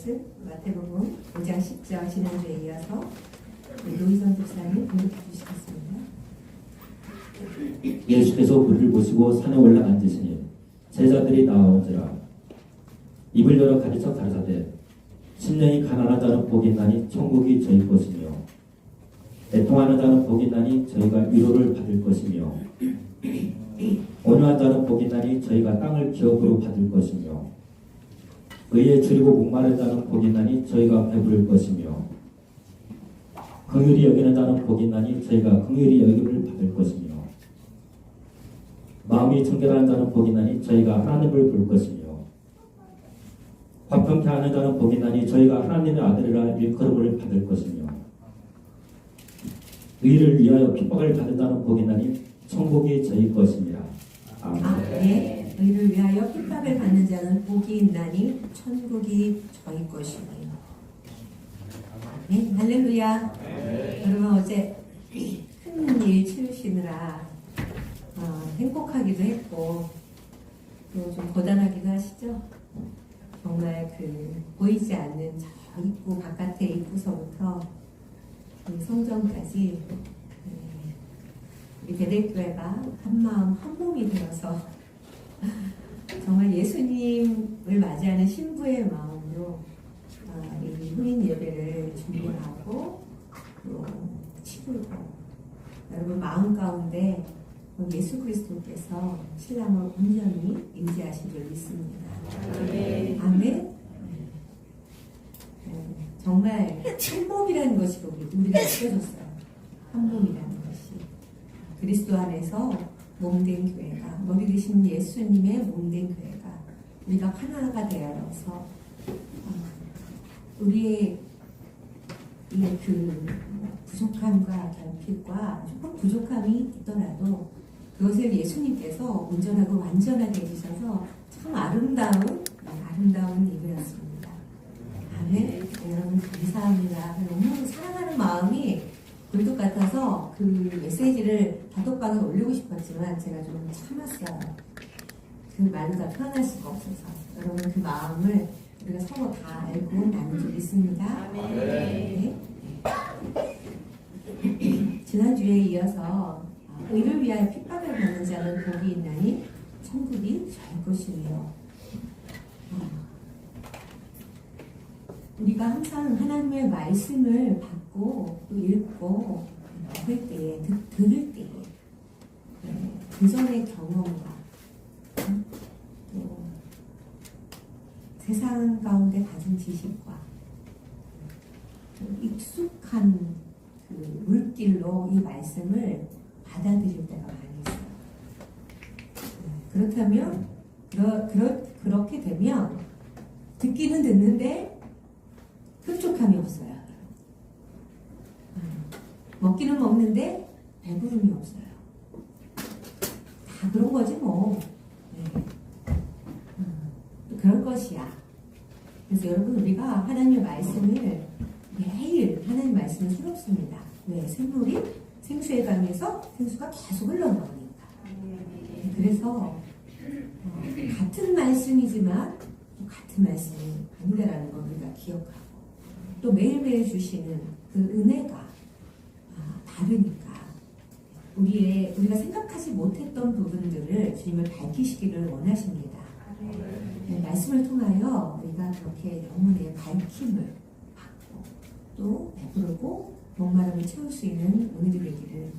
말씀 마태복음 5장 10절 지난주에 이어서 노희선 집사님 공독해 주시겠습니다. 예수께서 불을 보시고 산에 올라 앉으시니 제자들이 나아온지라. 입을 열어 가르쳐 가르사대 심령이 가난한 자는 복이 있나니 천국이 저희 것이며 애통하는 자는 복이 있나니 저희가 위로를 받을 것이며 온유한 자는 복이 있나니 저희가 땅을 기업으로 받을 것이며 의에 줄이고 목마른 자는 복이 있나니 저희가 배부를 것이며 긍휼히 여기는 자는 복이 있나니 저희가 긍휼히 여김을 받을 것이며 마음이 청결한 자는 복이 있나니 저희가 하나님을 볼 것이며 화평케 하는 자는 복이 있나니 저희가 하나님의 아들이라 일컬음을 받을 것이며 의를 위하여 핍박을 받은 자는 복이 있나니 천국이 저희 것이니라. 아멘. 의를 위하여 핍박을 받는 자는 복이 있나니 천국이 저희 것이며. 네, 할렐루야. 여러분 어제 큰 일 치르시느라 행복하기도 했고 또 좀 고단하기도 하시죠? 정말 보이지 않는 저 입구 바깥에 입구서부터 성전까지 우리 베델교회가 한마음 한몸이 되어서 정말 예수님을 맞이하는 신부의 마음으로 이 혼인 예배를 준비하고 또 치르고 여러분 마음 가운데 예수 그리스도께서 신랑을 온전히 임재하신 줄 믿습니다. 아멘. 아멘. 정말 한 몸이라는 것이 우리가 느껴졌어요. 한 몸이라는 것이 그리스도 안에서 몸된 교회가 머리 되신 예수님의 몸된 교회가 우리가 하나가 되어서 우리의 부족함과 결핍과 조금 부족함이 있더라도 그것을 예수님께서 온전하고 완전하게 해주셔서 참 아름다운 예배였습니다. 아멘. 여러분 감사합니다. 너무 사랑하는 마음이 굴뚝 같아서 그 메시지를 단톡방에 올리고 싶었지만 제가 좀 참았어요. 그 말로 다 표현할 수가 없어서 여러분 그 마음을 우리가 서로 다 알고 나눌 줄 믿습니다. 네. 지난주에 이어서 의를 위하여 핍박을 받는 자는 복이 있나니 천국이 저희 것이며 우리가 항상 하나님의 말씀을 받고 또 읽고 들을 때에 그 전의 경험과 또 세상 가운데 가진 지식과 익숙한 물길로 이 말씀을 받아들일 때가 많이 있어요. 그렇다면 그렇게 되면 듣기는 듣는데 흡족함이 없어요. 먹기는 먹는데 배부름이 없어요. 다 그런 거지 뭐. 네. 그럴 것이야. 그래서 여러분 우리가 하나님의 말씀을 매일 하나님 말씀은 새롭습니다. 왜? 생수에 강해서 생수가 계속 흘러나오니까. 그래서 같은 말씀이지만 같은 말씀이 아니다라는 걸 우리가 기억하고 또 매일매일 주시는 그 은혜가 다르니까 우리가 생각하지 못했던 부분들을 주님을 밝히시기를 원하십니다. 네, 말씀을 통하여 우리가 그렇게 영혼의 밝힘을 받고 또 배부르고 목마름을 채울 수 있는 오늘이 되기를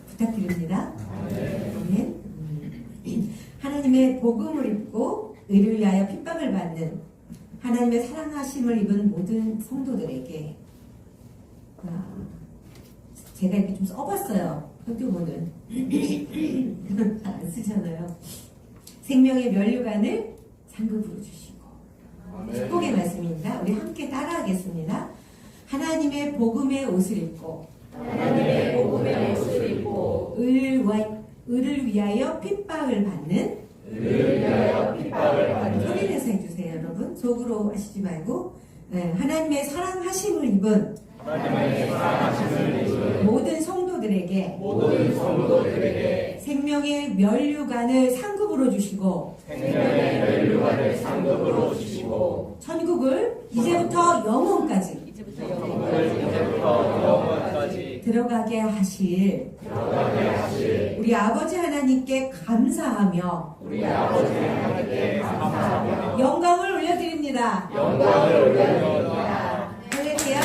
부탁드립니다. 아멘. 하나님의 복음을 입고 의를 위하여 핍박을 받는 하나님의 사랑하심을 입은 모든 성도들에게 제가 이렇게 좀 써봤어요. 학교보는 잘 안 쓰잖아요. 생명의 면류관을 상급으로 주시고 축복의 말씀입니다. 우리 함께 따라하겠습니다. 하나님의 복음의 옷을 입고 의를 위하여 핍박을 받는 소리 내서 해주세요. 여러분 속으로 하시지 말고 하나님의 사랑하심을 입은 모든 성도 성도들에게 생명의 면류관을 상급으로 주시고 천국을 이제부터 영원까지 들어가게 하실 우리 아버지 하나님께 감사하며 영광을 올려드립니다. 할렐루야.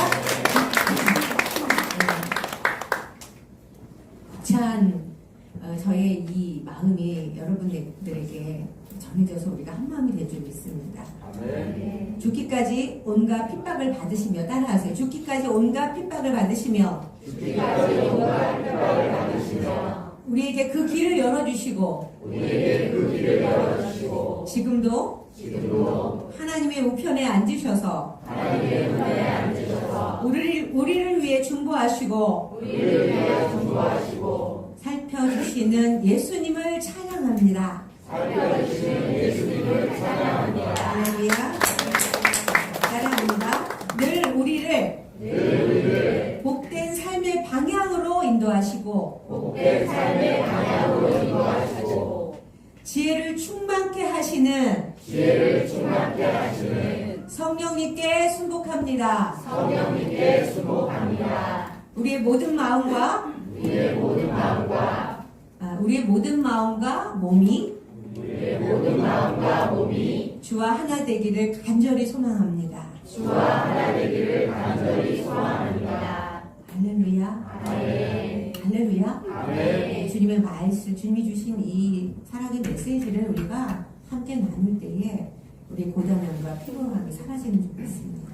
저의 이 마음이 여러분들에게 전해져서 우리가 한 마음이 될 줄 믿습니다. 죽기까지 온갖 핍박을 받으시며, 따라하세요. 죽기까지 온갖 핍박을 받으시며 우리에게 그 길을 열어주시고 지금도 하나님의 우편에 앉으셔서 우리를 위해 중보하시고 살펴주시는 예수님을 찬양합니다. 할렐루야. 따라합니다. 늘 우리를 복된 삶의 방향으로 인도하시고 지혜를 충만케 하시는 성령님께 순복합니다. 우리의 모든 마음과 몸이 주와 하나 되기를 간절히 소망합니다. 할렐루야. 할렐루야. 주님의 말씀, 주님이 주신 이 사랑의 메시지를 우리가 함께 나눌 때에 우리 고단함과 피곤함이 사라지는 줄 믿습니다.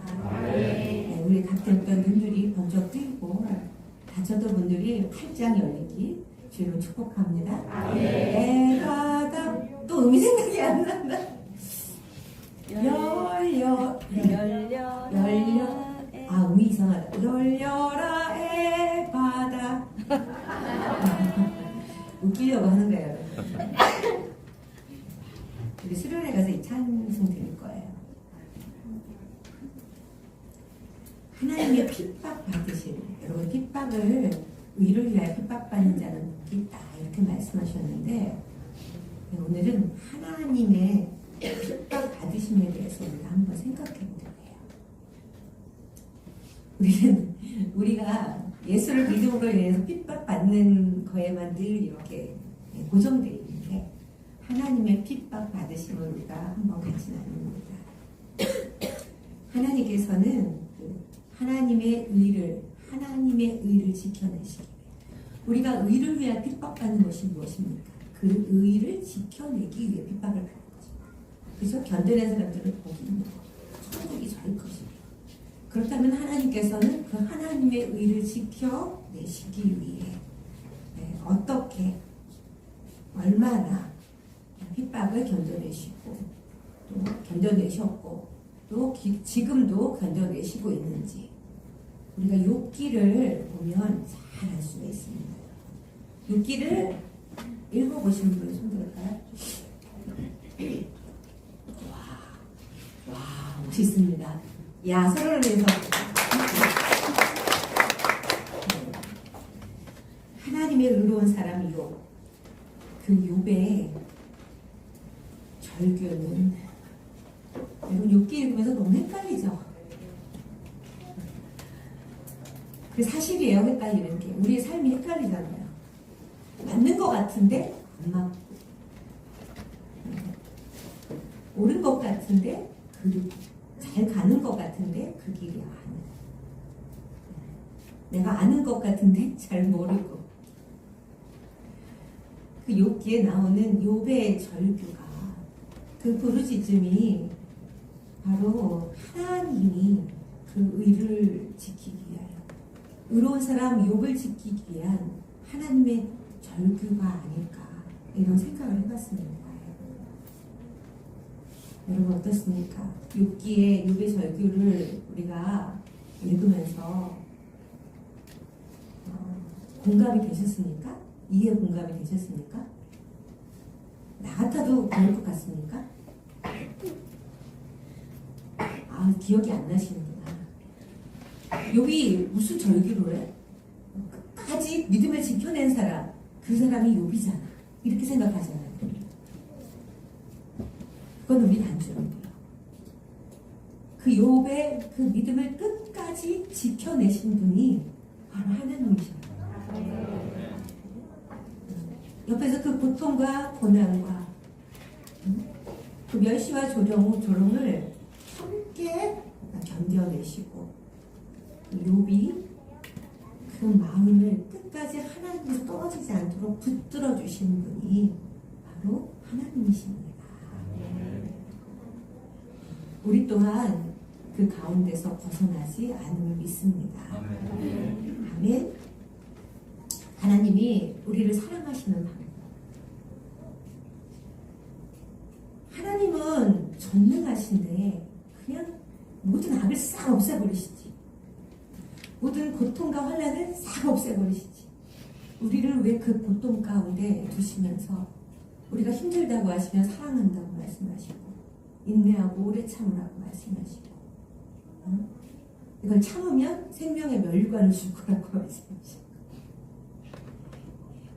우리 각졌던 눈들이 번쩍 뜨이고 다쳤던 분들이 팔짱 열리기 주로 축복합니다. 에바다 또 음이 생각이 안 난다. 열려 음이 이상하다. 열려라 에바다. 웃기려고 하는 거예요. 우리 수련회 가서 이 찬송 드릴 거예요. 하나님의 핍박 받으실, 여러분 핍박을 의를 위하여 핍박받는 자는 복이 있다 이렇게 말씀하셨는데, 오늘은 하나님의 핍박 받으심에 대해서 우리가 한번 생각해 보려고 해요. 우리가 예수를 믿음으로 인해서 핍박받는 거에만 늘 이렇게 고정되어 있는데, 하나님의 핍박 받으심을 우리가 한번 같이 나눕니다. 하나님께서는 하나님의 의를 지켜내시기 위해, 우리가 의를 위해 핍박받는 것이 무엇입니까? 그 의를 지켜내기 위해 핍박을 받는 것입니다. 그래서 견뎌낸 사람들은 복이 있는 것, 천국이 저희 것입니다. 그렇다면 하나님께서는 그 하나님의 의를 지켜내시기 위해 어떻게, 얼마나 핍박을 견뎌내시고 또 견뎌내셨고 또 지금도 견뎌내시고 있는지 우리가 욥기를 보면 잘 알 수가 있습니다. 욥기를 읽어보시는 분이 손 들을까요? 와, 멋있습니다. 서로를 위해서 하나님의 의로운 사람 욥, 그 욥의 절규는, 여러분 욥기 읽으면서 너무 헷갈리죠? 그 사실이에요. 헷갈리는 게 우리의 삶이 헷갈리잖아요. 맞는 것 같은데 안 맞고, 옳은 것 같은데 잘 가는 것 같은데 그 길이 아니야. 내가 아는 것 같은데 잘 모르고. 그 욥기에 나오는 욥의 절규가, 그 부르짖음이 바로 하나님이 그 의를 지키기 위하여, 의로운 사람 욥을 지키기 위한 하나님의 절규가 아닐까, 이런 생각을 해봤습니다. 여러분 어떻습니까? 욥기의 욥의 절규를 우리가 읽으면서 공감이 되셨습니까? 이해 공감이 되셨습니까? 나 같아도 그럴 것 같습니까? 기억이 안 나시는구나. 욥이 무슨 절규를 해? 끝까지 끝까지 믿음을 지켜낸 사람, 그 사람이 욥이잖아. 이렇게 생각하잖아요. 그건 우리 단점이에요. 그 욥의 그 믿음을 끝까지 지켜내신 분이 바로 하나님이십니다. 옆에서 그 고통과 고난과 그 멸시와 조롱을 함께 견뎌내시고 욥이 그 마음을 끝까지 하나님께서 떨어지지 않도록 붙들어 주시는 분이 바로 하나님이십니다. 우리 또한 그 가운데서 벗어나지 않음을 믿습니다. 아멘. 하나님이 우리를 사랑하시는 방법. 하나님은 전능하신데 그냥 모든 악을 싹 없애버리시지. 모든 고통과 환난을 싹 없애버리시지. 우리를 왜 그 고통 가운데 두시면서 우리가 힘들다고 하시면 사랑한다고 말씀하시고 인내하고 오래 참으라고 말씀하시고 이걸 참으면 생명의 멸관을 줄 거라고 말씀하시고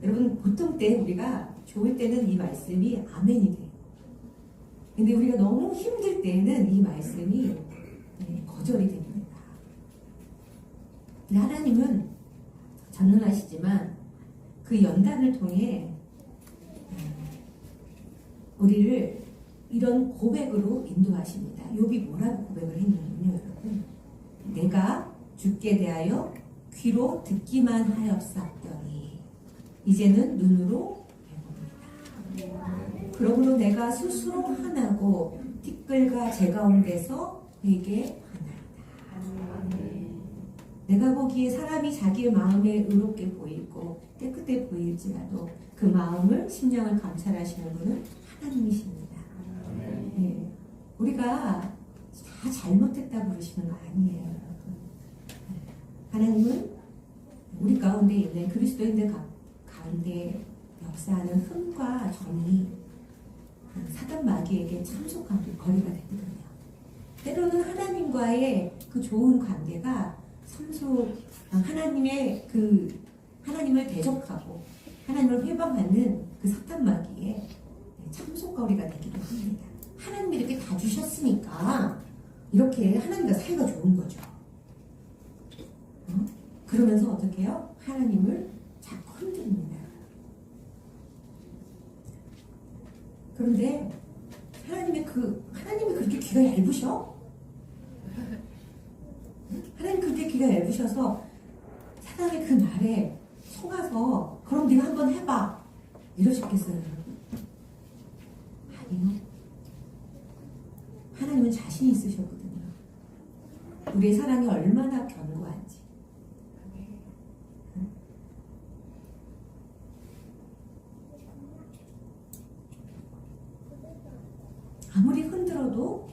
여러분 보통 때 우리가 좋을 때는 이 말씀이 아멘이 돼요. 근데 우리가 너무 힘들 때는 이 말씀이 거절이 됩니다. 하나님은 전능하시지만 그 연단을 통해 우리를 이런 고백으로 인도하십니다. 욥이 뭐라고 고백을 했냐면요, 여러분. 내가 주께 대하여 귀로 듣기만 하였사더니 이제는 눈으로 배웁니다. 그러므로 내가 스스로 화나고 티끌과 제 가운데서 회개하나이다. 내가 보기에 사람이 자기의 마음에 의롭게 보이고 깨끗해 보일지라도 그 마음을 심령을 감찰하시는 분은 하나님이십니다. 네. 우리가 다 잘못했다고 그러시는 거 아니에요, 여러분. 하나님은 우리 가운데 있는 그리스도인들 가운데 역사하는 흠과 정이 사단 마귀에게 참속한 거리가 되거든요. 때로는 하나님과의 그 좋은 관계가 하나님을 대적하고 하나님을 회방하는 그 사탄 마귀의 참속거리가 되기도 합니다. 하나님이 이렇게 다 주셨으니까 이렇게 하나님과 사이가 좋은 거죠. 그러면서 어떻게 해요? 하나님을 자꾸 흔듭니다. 그런데 하나님이 그렇게 귀가 얇으셔? 하나님 그렇게 귀가 얇으셔서 사단의 그 말에 속아서 그럼 네가 한번 해봐 이러셨겠어요, 여러분? 아니요. 하나님은 자신 있으셨거든요. 우리의 사랑이 얼마나 견고한지. 아무리 흔들어도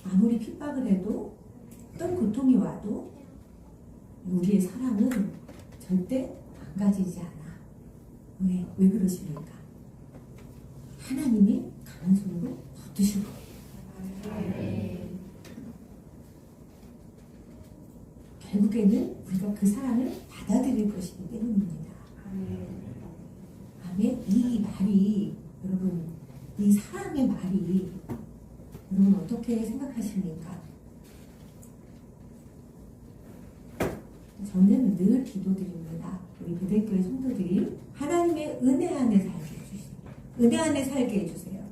아무리 핍박을 해도 어떤 고통이 와도 우리의 사랑은 절대 망가지지 않아. 왜 그러십니까? 하나님이 강한 손으로 붙드시고 결국에는 우리가 그 사랑을 받아들일 것이기 때문입니다. 아멘. 이 말이 여러분, 이 사랑의 말이 여러분 어떻게 생각하십니까? 저는 늘 기도드립니다. 우리 베델교회 성도들이 하나님의 은혜 안에 살게 해주세요. 은혜 안에 살게 해주세요.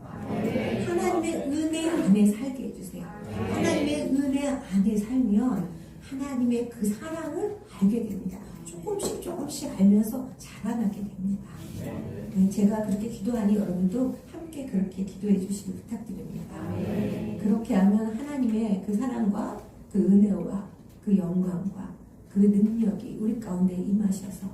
하나님의 은혜 안에 살게 해주세요. 하나님의 은혜 안에 살면 하나님의 그 사랑을 알게 됩니다. 조금씩 알면서 자라나게 됩니다. 제가 그렇게 기도하니 여러분도 함께 그렇게 기도해 주시길 부탁드립니다. 그렇게 하면 하나님의 그 사랑과 그 은혜와 그 영광과 그 능력이 우리 가운데 임하셔서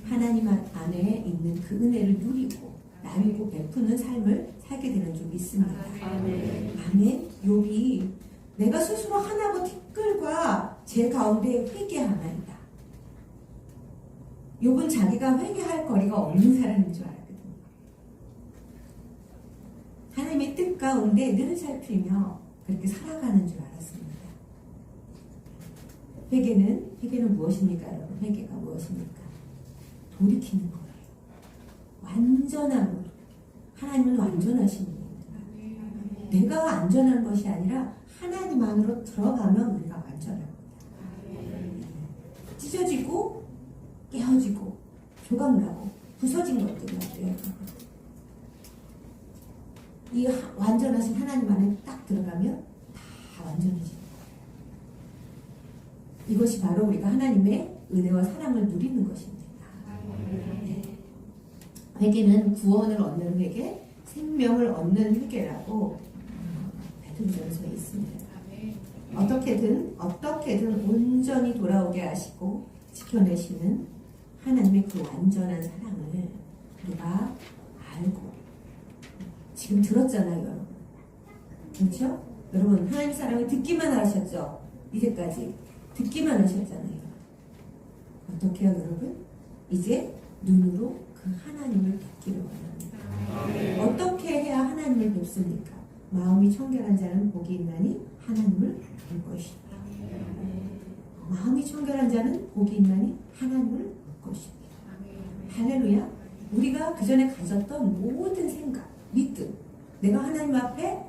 하나님 안에 있는 그 은혜를 누리고 나누고 베푸는 삶을 살게 되는 줄 믿습니다. 아멘. 욥이 내가 스스로 하나고 티끌과 제 가운데 회개하나이다. 욥은 자기가 회개할 거리가 없는 사람인 줄 알거든요. 하나님의 뜻 가운데 늘 살피며 그렇게 살아가는 줄 알았습니다. 회개는 무엇입니까, 여러분? 회개가 무엇입니까? 돌이키는 거예요. 완전함으로. 하나님은 완전하신 분입니다. 내가 안전한 것이 아니라 하나님 안으로 들어가면 우리가 완전합니다. 찢어지고 깨어지고 조각나고 부서진 것들이 없어요. 이 완전하신 하나님 안에 딱 들어가면 다 완전해집니다. 이것이 바로 우리가 하나님의 은혜와 사랑을 누리는 것입니다. 네. 회개는 구원을 얻는 회개, 생명을 얻는 회개라고 베드로전서에 있습니다. 어떻게든 온전히 돌아오게 하시고 지켜내시는 하나님의 그 완전한 사랑을 우리가 알고 지금 들었잖아요, 여러분. 그렇죠? 여러분 하나님 사랑을 듣기만 하셨죠? 이제까지 듣기만 하셨잖아요. 어떻게 해요, 여러분? 이제 눈으로 그 하나님을 뵙기를 원합니다. 어떻게 해야 하나님을 뵙습니까? 마음이 청결한 자는 복이 있나니 하나님을 볼 것이다. 마음이 청결한 자는 복이 있나니 하나님을 볼 것입니다. 할렐루야. 우리가 그 전에 가졌던 모든 생각, 믿음, 내가 하나님 앞에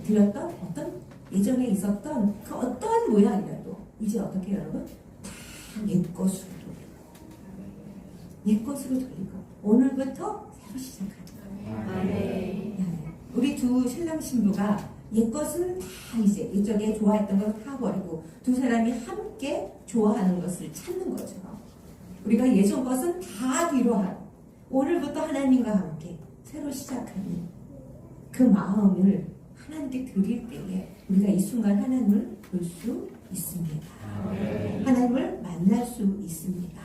드렸던 어떤 예전에 있었던 그 어떤 모양이라도 이제 어떻게 여러분? 다 옛것으로 돌리고 옛것으로 돌리고 오늘부터 새로 시작하자. 우리 두 신랑 신부가 옛것은 다 이제 이쪽에 좋아했던 걸 다 버리고 두 사람이 함께 좋아하는 것을 찾는 거죠. 우리가 예전 것은 다 뒤로 하고 오늘부터 하나님과 함께 새로 시작하는 그 마음을 하나님께 드릴 때에 우리가 이 순간 하나님을 볼 수 있습니다. 하나님을 만날 수 있습니다.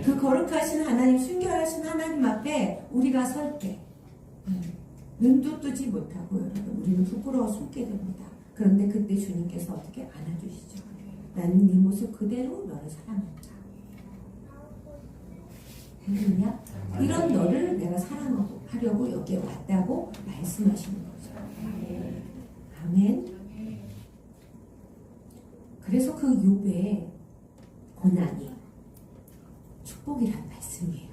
그 거룩하신 하나님, 순결하신 하나님 앞에 우리가 설 때 눈도 뜨지 못하고 여러분 우리는 부끄러워 숨게 됩니다. 그런데 그때 주님께서 어떻게 안아주시죠? 나는 네 모습 그대로 너를 사랑한다. 할렐루야. 이런 너를 내가 사랑하려고 여기에 왔다고 말씀하시는 거죠. 아멘. 그래서 그 욥의 고난이 축복이란 말씀이에요.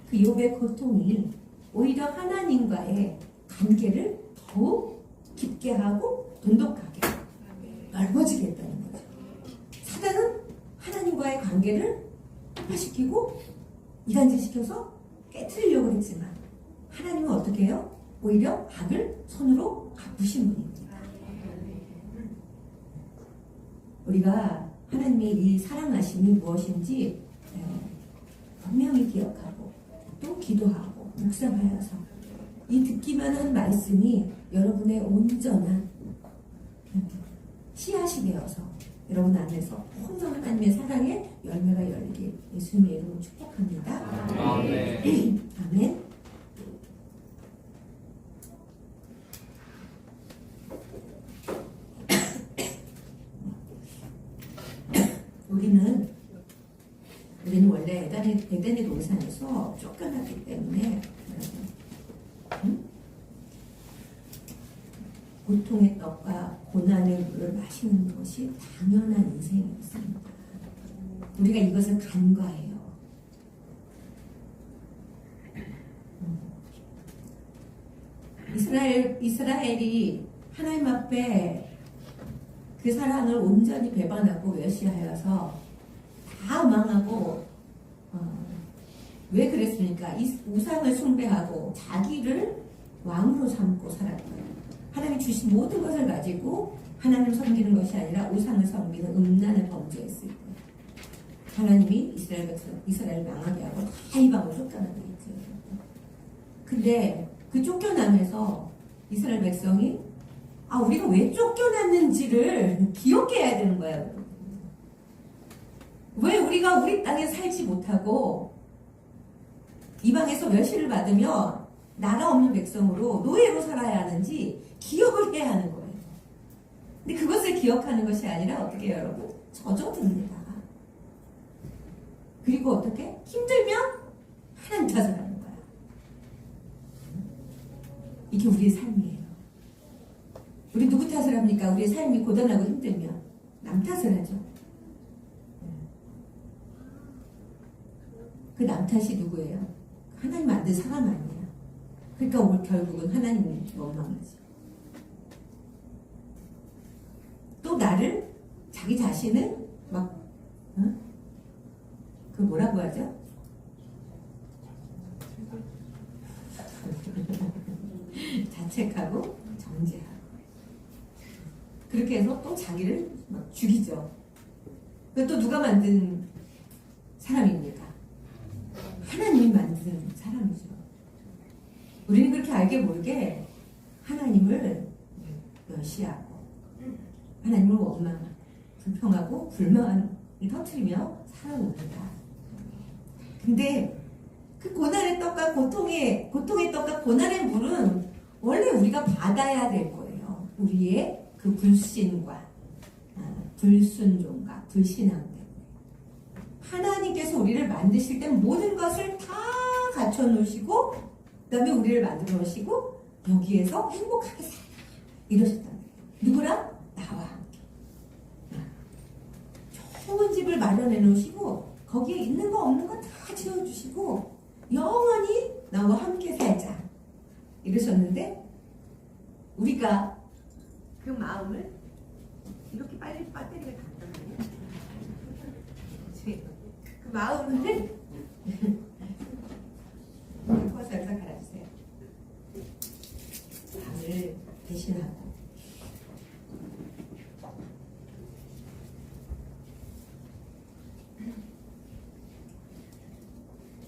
그 욥의 고통이 오히려 하나님과의 관계를 더욱 깊게 하고 돈독하게 넓어지게 했다는 거죠. 사단은 하나님과의 관계를 폭파시키고 이간질시켜서 깨트리려고 했지만 하나님은 어떻게 해요? 오히려 악을 손으로 갚으신 분입니다. 우리가 하나님의 이 사랑하심이 무엇인지 분명히 기억하고 또 기도하고 묵상하여서 이 듣기만 한 말씀이 여러분의 온전한 씨앗이 되어서 여러분 안에서 온전 하나님의 사랑의 열매가 열리길 예수님의 이름으로 축복합니다. 아멘. 아멘. 우리는 원래 에덴의 동산에서 쫓겨났기 때문에 고통의 떡과 고난의 물을 마시는 것이 당연한 인생이었습니다. 우리가 이것을 간과해요. 이스라엘이 하나님 앞에 그 사랑을 온전히 배반하고 멸시하여서 다 망하고 왜 그랬습니까? 이 우상을 숭배하고 자기를 왕으로 삼고 살았고요. 하나님이 주신 모든 것을 가지고 하나님을 섬기는 것이 아니라 우상을 섬기는 음란을 범죄했을 때 하나님이 이스라엘을 망하게 하고 다 이방으로 쫓겨나게 했죠. 근데 그 쫓겨나면서 이스라엘 백성이 우리가 왜 쫓겨났는지를 기억해야 되는 거예요. 왜 우리가 우리 땅에 살지 못하고 이방에서 멸시를 받으며 나라 없는 백성으로 노예로 살아야 하는지 기억을 해야 하는 거예요. 근데 그것을 기억하는 것이 아니라 어떻게 해요, 여러분? 젖어듭니다. 그리고 어떻게? 힘들면 하나님 탓을 하는 거야. 이게 우리의 삶이에요. 우리 누구 탓을 합니까? 우리의 삶이 고단하고 힘들면 남 탓을 하죠. 그 남 탓이 누구예요? 하나님 만든 사람 아니야. 그러니까 오늘 결국은 하나님이 원망하지. 또 나를 자기 자신을 막 그 뭐라고 하죠? 자책하고 정죄하고 그렇게 해서 또 자기를 막 죽이죠. 그또 누가 만든 사람입니까? 하나님이 만든 사람이죠. 우리는 그렇게 알게 모르게 하나님을 멸시하고 하나님을 원망하고 불평하고 불만을 터뜨리며 살아옵니다. 근데 그 고난의 떡과 고통의 떡과 고난의 물은 원래 우리가 받아야 될 거예요. 우리의 그 불신과 불순종과 불신앙 때문에. 하나님께서 우리를 만드실 때 모든 것을 다 갖춰 놓으시고 그 다음에 우리를 만들어 놓으시고 여기에서 행복하게 살아 이러셨단 말이에요. 누구랑? 나와 함께. 좋은 집을 마련해 놓으시고 거기에 있는 거 없는 거 다 채워주시고 영원히 나와 함께 살자 이러셨는데 우리가 그 마음을 이렇게 빨리 배터리가 단단하냐? 그 마음을 살짝 갈아주세요. 마음을 대신하고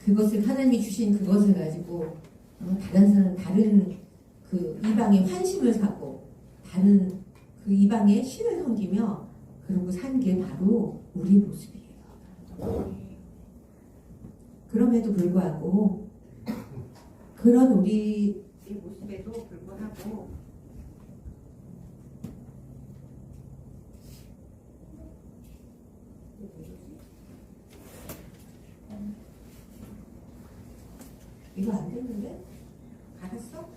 그것을 하나님이 주신 그것을 가지고 다른 그 이방의 환심을 사고 다른 그 이방의 신을 섬기며 그러고 산 게 바로 우리 모습이에요. 그럼에도 불구하고 그런 우리 모습에도 불구하고 이거 안 됐는데? 알았어?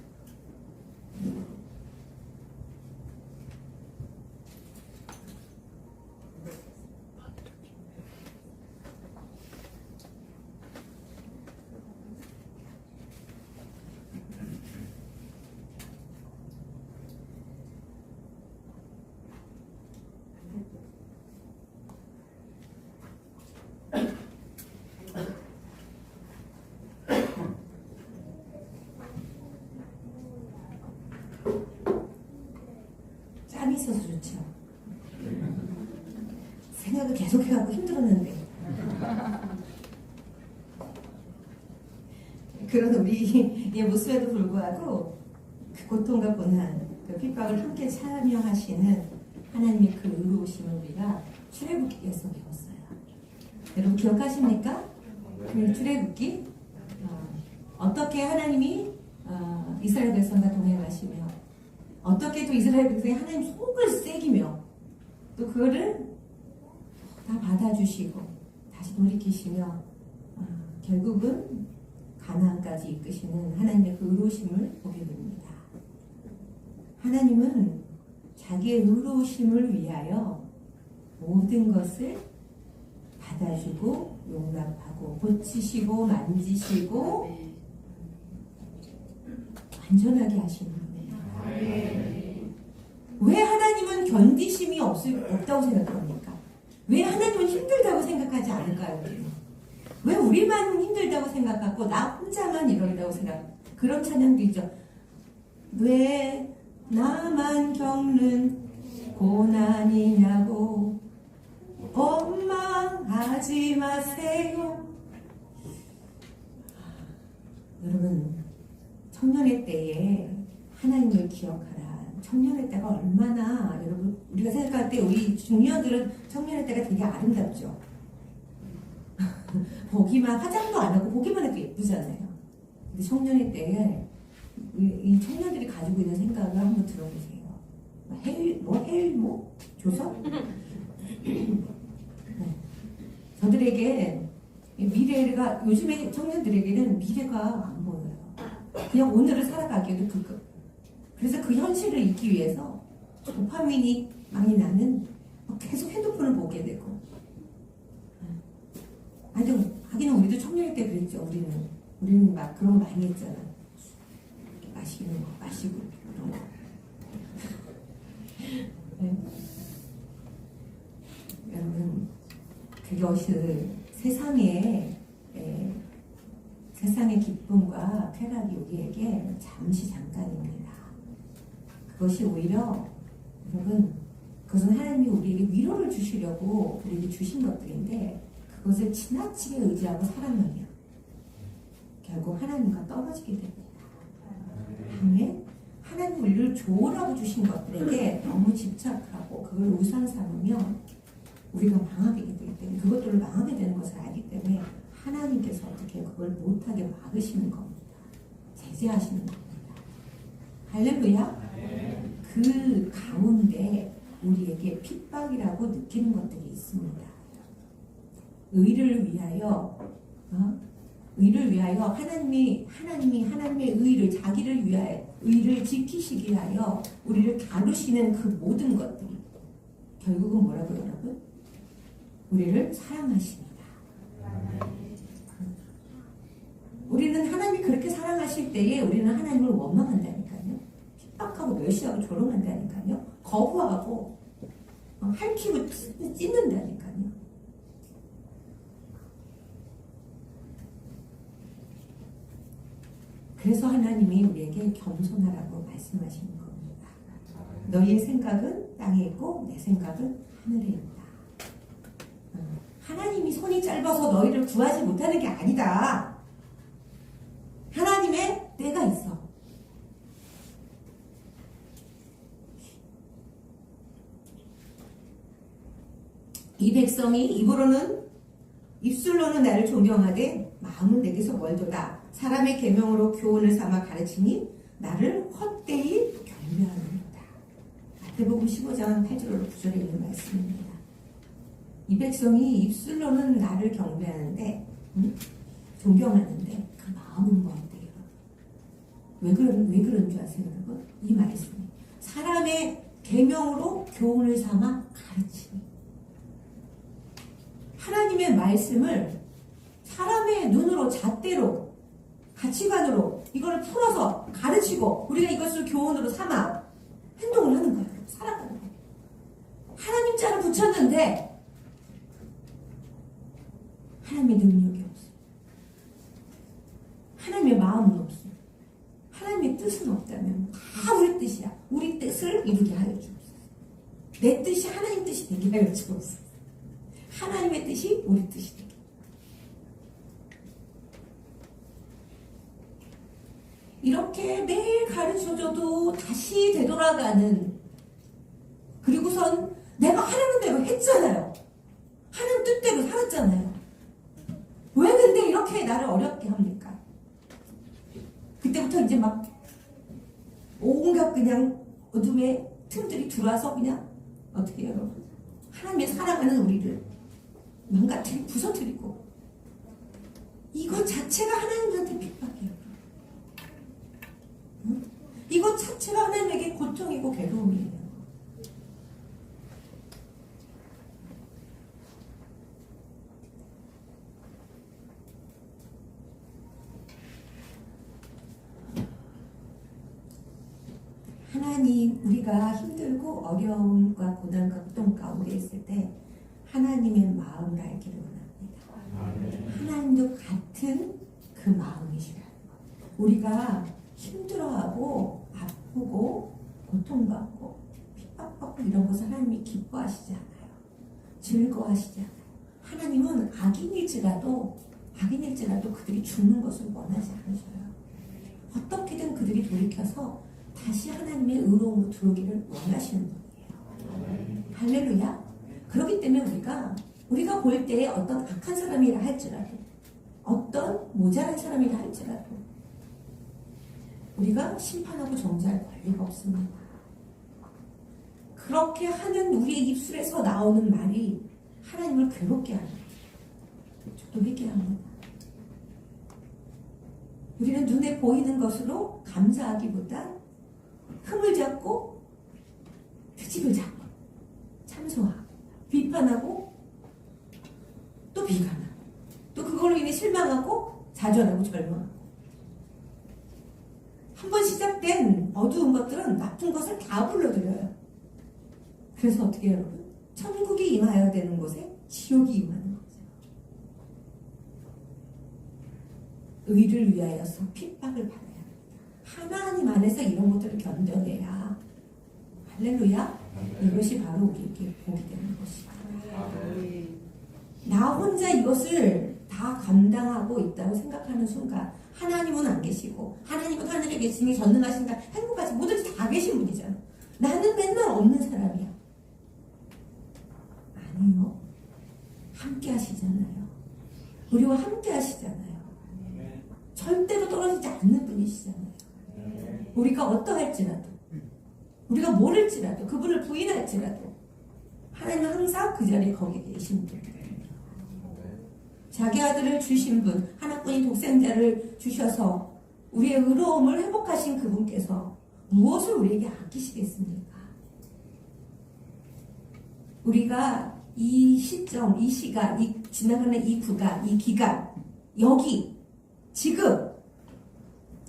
짬이 있어서 좋죠. 생각을 계속해갖고 힘들었는데 그런 우리의 모습에도 불구하고 그 고통과 고난, 그 핍박을 함께 참여하시는 하나님의 그 의로우심을 우리가 출애굽기에서 배웠어요. 여러분 기억하십니까? 그 출애굽기 어떻게 하나님이 이스라엘 백성과 동행하시며 어떻게 또 이스라엘 백성이 하나님 속을 새기며 또 그거를 다 받아주시고 다시 돌이키시며 결국은 가나안까지 이끄시는 하나님의 그 의로우심을 보게 됩니다. 하나님은 자기의 의로우심을 위하여 모든 것을 받아주고 용납하고 고치시고 만지시고 완전하게 하시는 분이에요. 왜 하나님은 견디심이 없다고 생각합니까? 왜 하나님은 힘들다고 생각하지 않을까요? 왜 우리만 힘들다고 생각하고 나 혼자만 이런다고 그런 찬양도 있죠. 왜 나만 겪는 고난이냐고 원망하지 마세요. 여러분 청년의 때에 하나님을 기억하라. 청년의 때가 얼마나 여러분 우리가 생각할 때 우리 중년들은 청년의 때가 되게 아름답죠. 보기만 화장도 안 하고 보기만 해도 예쁘잖아요. 근데 청년의 때에 이 청년들이 가지고 있는 생각을 한번 들어보세요. 조선? 네. 저들에게 미래가 요즘의 청년들에게는 미래가 안 보여요. 그냥 오늘을 살아가기에도 그래서 그 현실을 잊기 위해서 도파민이 많이 나는 계속 핸드폰을 보게 되고 하기는 우리도 청년일 때 그랬죠. 우리는 막 그런 거 많이 했잖아. 마시는 거, 마시고 그런 거. 네. 여러분, 그것을 세상의 기쁨과 쾌락이 우리에게 잠시 잠깐입니다. 그것이 오히려 여러분, 그것은 하나님이 우리에게 위로를 주시려고 우리에게 주신 것들인데 그것을 지나치게 의지하고 살아가면 결국 하나님과 떨어지게 됩니다. 다음에 하나님 우리를 좋으라고 주신 것들에게 너무 집착하고 그걸 우상 삼으면 우리가 망하게 되기 때문에 그것들을 망하게 되는 것을 알기 때문에 하나님께서 어떻게 그걸 못하게 막으시는 겁니다. 제재하시는 겁니다. 할렐루야. 그 가운데 우리에게 핍박이라고 느끼는 것들이 있습니다. 의를 위하여 하나님의 의를 자기를 위하여 의를 지키시기 위하여 우리를 다루시는 그 모든 것들이 결국은 뭐라고 여러분? 우리를 사랑하십니다. 우리는 하나님이 그렇게 사랑하실 때에 우리는 하나님을 원망한다니까요. 핍박하고 멸시하고 조롱한다니까요. 거부하고 핥히고 찢는다니까요. 그래서 하나님이 우리에게 겸손하라고 말씀하시는 겁니다. 너희의 생각은 땅에 있고 내 생각은 하늘에 있다. 하나님이 손이 짧아서 너희를 구하지 못하는 게 아니다. 하나님의 때가 있어. 이 백성이 입술로는 나를 존경하되 마음은 내게서 멀도다. 사람의 계명으로 교훈을 삼아 가르치니 나를 헛되이 경배하느니라. 마태복음 15장 8절로 9절에 있는 말씀입니다. 이 백성이 입술로는 나를 경배하는데 존경하는데 그 마음은 뭔데요? 왜 그런 줄 아세요, 여러분? 이 말씀이 사람의 계명으로 교훈을 삼아 가르치니 하나님의 말씀을 사람의 눈으로 잣대로 가치관으로 이걸 풀어서 가르치고 우리가 이것을 교훈으로 삼아 행동을 하는 거예요. 살아가는 거예요. 하나님 자를 붙였는데 하나님의 능력이 없어요. 하나님의 마음은 없어요. 하나님의 뜻은 없다면 다 우리 뜻이야. 우리 뜻을 이루게 하여 주옵소서. 내 뜻이 하나님 뜻이 되게 하여 주옵소서. 하나님의 뜻이 우리 뜻이 되게. 이렇게 매일 가르쳐줘도 다시 되돌아가는, 그리고선 내가 하라는 대로 했잖아요. 하는 뜻대로 살았잖아요. 왜 근데 이렇게 나를 어렵게 합니까? 그때부터 이제 막 온갖 그냥 어둠의 틈들이 들어와서 그냥 어떻게 여러분 하나님의 사랑하는 우리를 망가뜨리고 부서뜨리고, 이것 자체가 하나님한테 핍박이에요. 이것 자체가 하나님에게 고통이고 괴로움이에요. 하나님, 우리가 힘들고 어려움과 고난과 고통 가운데 있을 때 하나님의 마음을 알기를 원합니다. 하나님도 같은 그 마음이시라는 것. 우리가 힘들어하고 아프고 고통받고 핍박받고 이런 것을 하나님이 기뻐하시지 않아요. 즐거워하시지 않아요. 하나님은 악인일지라도 그들이 죽는 것을 원하지 않으셔요. 어떻게든 그들이 돌이켜서 다시 하나님의 의로움으로 들어오기를 원하시는 분이에요. 할렐루야. 그렇기 때문에 우리가 볼 때 어떤 악한 사람이라 할지라도, 어떤 모자란 사람이라 할지라도 우리가 심판하고 정죄할 권리가 없습니다. 그렇게 하는 우리의 입술에서 나오는 말이 하나님을 괴롭게 합니다. 조도하게 합니다. 우리는 눈에 보이는 것으로 감사하기보다 흠을 잡고 트집을 잡고 참소하고 비판하고 또 비관하고 또 그걸로 인해 좌절하고 절망하고. 한번 시작된 어두운 것들은 나쁜 것을 다 불러들여요. 그래서 어떻게 해요, 여러분? 천국이 임하여야 되는 곳에 지옥이 임하는 거죠. 의를 위하여서 핍박을 받아야 합니다. 하나님 안에서 이런 것들을 견뎌내야, 할렐루야, 이것이 바로 우리에게 복이 되는 것이다. 나 혼자 이것을 다 감당하고 있다고 생각하는 순간 하나님은 안 계시고, 하나님은 하늘에 계시니 전능하신가, 행복하신 모든 다 계신 분이잖아. 나는 맨날 없는 사람이야. 아니요, 함께 하시잖아요. 우리와 함께 하시잖아요. 절대로 떨어지지 않는 분이시잖아요. 우리가 어떠할지라도, 우리가 모를지라도, 그분을 부인할지라도 하나님은 항상 그 자리에 거기 계신 분이에요. 자기 아들을 주신 분, 하나뿐인 독생자를 주셔서 우리의 의로움을 회복하신 그분께서 무엇을 우리에게 아끼시겠습니까? 우리가 이 시점, 이 시간, 이 지나가는 이 구간, 이 기간, 여기, 지금,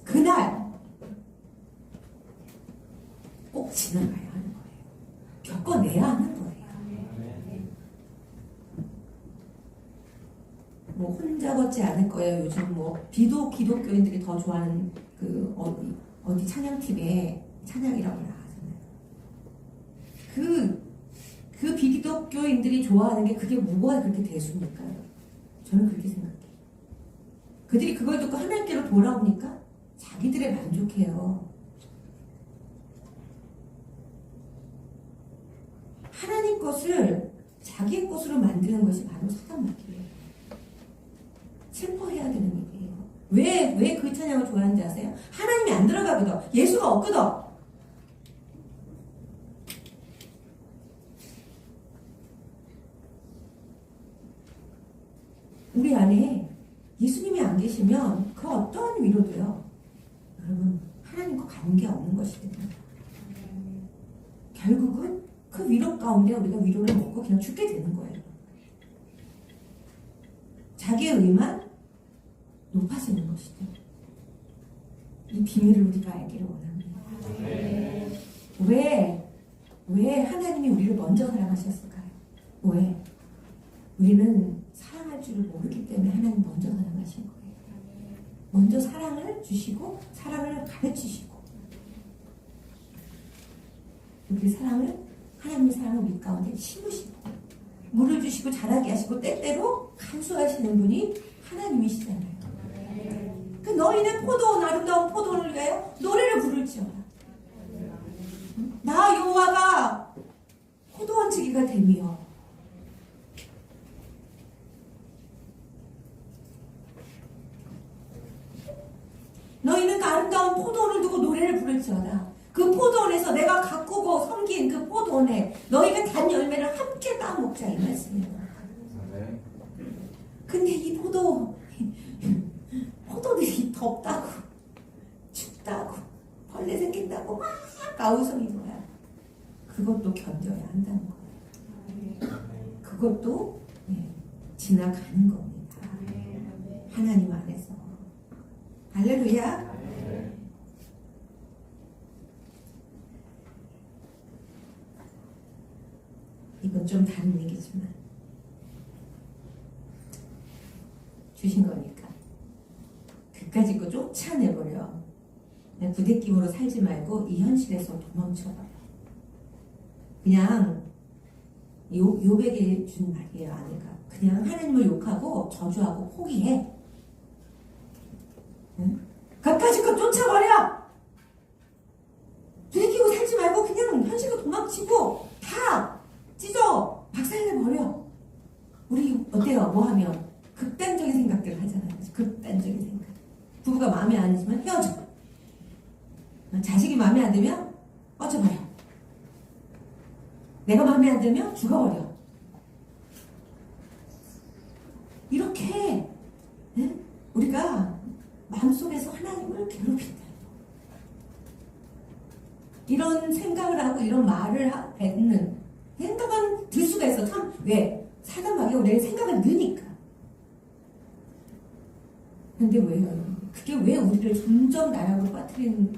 그날 꼭 지나가야 하는 거예요. 겪어내야 하는 거예요. 뭐 혼자 걷지 않을 거예요. 요즘 뭐 기독교인들이 더 좋아하는 그 어디 찬양팀에 찬양이라고 나가잖아요. 그 비기독교인들이 좋아하는 게 그게 뭐가 그렇게 대수입니까? 저는 그렇게 생각해요. 그들이 그걸 듣고 하나님께로 돌아오니까 자기들의 만족해요. 하나님 것을 자기의 것으로 만드는 것이 바로 사단마귀예요. 슬퍼해야 되는 얘기예요. 왜 그 찬양을 좋아하는지 아세요? 하나님이 안 들어가거든. 예수가 없거든. 우리 안에 예수님이 안 계시면 그 어떠한 위로도요, 여러분, 하나님과 관계없는 것이 됩니다. 결국은 그 위로 가운데 우리가 위로를 먹고 그냥 죽게 되는 거예요. 자기의 의만 높아지는 것이죠. 이 비밀을 우리가 알기를 원합니다. 왜 하나님이 우리를 먼저 사랑하셨을까요? 왜? 우리는 사랑할 줄을 모르기 때문에 하나님 먼저 사랑하신 거예요. 먼저 사랑을 주시고 사랑을 가르치시고, 우리 사랑을, 하나님의 사랑을 우리 가운데 심으시고 물을 주시고 자라게 하시고 때때로 간수하시는 분이 하나님이시잖아요. 그 너희는 포도원, 아름다운 포도원을 위하여 노래를 부를지어다. 나 여호와가 포도원 지기가 되며 너희는 그 아름다운 포도원을 두고 노래를 부를지어다. 그 포도원에서 내가 가꾸고 섬긴 그 포도원에 너희가 단 열매를 함께 따먹자, 이 말씀이에요. 근데 이 포도들이 덥다고, 춥다고, 벌레 생긴다고 막 가우성이 거야. 그것도 견뎌야 한다는 거예요. 그것도 지나가는 겁니다. 하나님 안에서. 할렐루야. 이건 좀 다른 얘기지만 주신 거니까 그까짓 거 쫓아내버려. 부대낌으로 살지 말고 이 현실에서 도망쳐버려. 그냥 요백에 준 말이에요. 아내가 그냥 하나님을 욕하고 저주하고 포기해. 응? 그까짓 거 쫓아버려. 부대끼고 살지 말고 그냥 현실로 도망치고 다 찢어 박살내버려. 우리 어때요? 뭐 하면 극단적인 생각들을 하잖아요. 극단적인 생각. 부부가 마음에 안 들면 헤어져. 자식이 마음에 안 들면 꺼져버려. 내가 마음에 안 들면 죽어버려. 이렇게 우리가 마음속에서 하나님을 괴롭힌다. 이런 생각을 하고 이런 말을 뱉는 생각은 들 수가 있어. 참 왜? 사단마귀가 우리의 생각을 넣으니까. 근데 왜요? 그게 왜 우리를 점점 나락으로 빠뜨리는